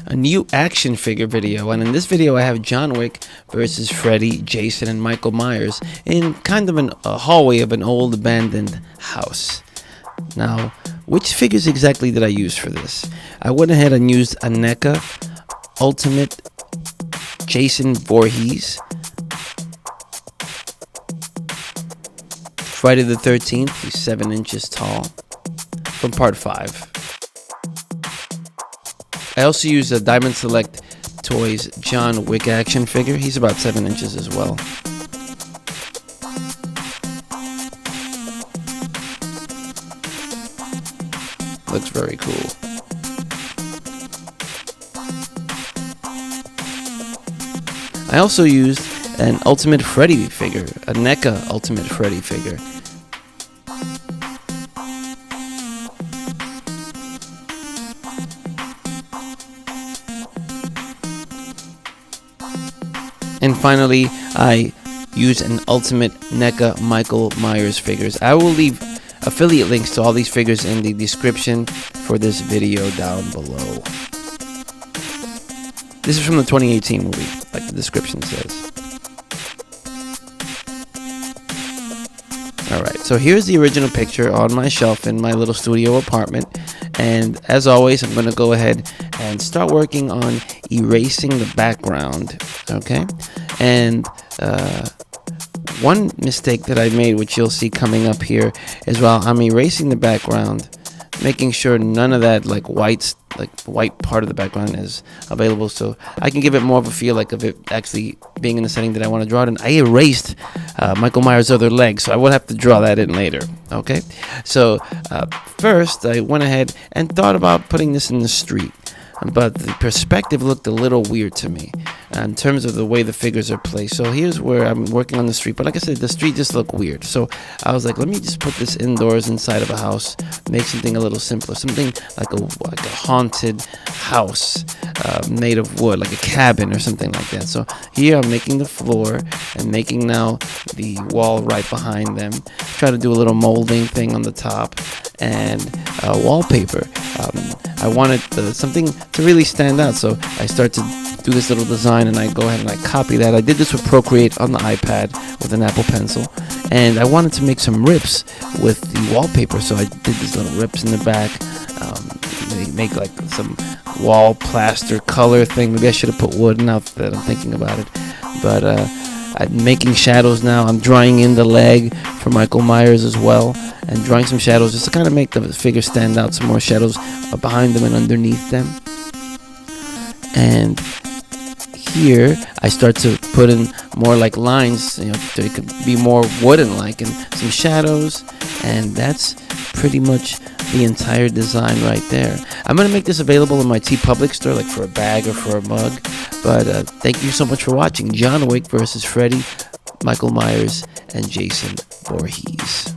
a new action figure video, and in this video I have John Wick versus Freddy, Jason, and Micheal Meyers in kind of a hallway of an old abandoned house. Now, which figures exactly did I use for this? I went ahead and used a NECA Ultimate Jason Vorhees, Friday the 13th, he's 7 inches tall, from part 5. I also used a Diamond Select Toys John Wick action figure. He's about 7 inches as well. Looks very cool. I also used an Ultimate Freddy figure, a NECA Ultimate Freddy figure. And finally, I use an Ultimate NECA Micheal Meyers figures. I will leave affiliate links to all these figures in the description for this video down below. This is from the 2018 movie, like the description says. Alright, so here's the original picture on my shelf in my little studio apartment. And as always, I'm going to go ahead and start working on erasing the background. Okay? And one mistake that I made, which you'll see coming up here, is while I'm erasing the background, making sure none of that like white part of the background is available, so I can give it more of a feel like of it actually being in the setting that I want to draw it in. I erased Micheal Meyers' other leg, so I will have to draw that in later. Okay, so first I went ahead and thought about putting this in the street, but the perspective looked a little weird to me in terms of the way the figures are placed. So here's where I'm working on the street, but like I said, the street just looked weird. So I was like, let me just put this indoors inside of a house, make something a little simpler, something like a haunted house made of wood, like a cabin or something like that. So here I'm making the floor and making now the wall right behind them. Try to do a little molding thing on the top and wallpaper. I wanted something to really stand out, so I start to do this little design and I go ahead and I copy that. I did this with Procreate on the iPad with an Apple Pencil, and I wanted to make some rips with the wallpaper, so I did these little rips in the back. Make like some wall plaster color thing. Maybe I should have put wood now that I'm thinking about it, but I'm making shadows now. I'm drawing in the leg for Micheal Meyers as well, and drawing some shadows just to kind of make the figure stand out. Some more shadows behind them and underneath them. And here I start to put in more like lines, so it could be more wooden-like, and some shadows, and that's pretty much the entire design right there. I'm going to make this available in my TeePublic store, like for a bag or for a mug. But thank you so much for watching. John Wick versus Freddy, Micheal Meyers, and Jason Voorhees.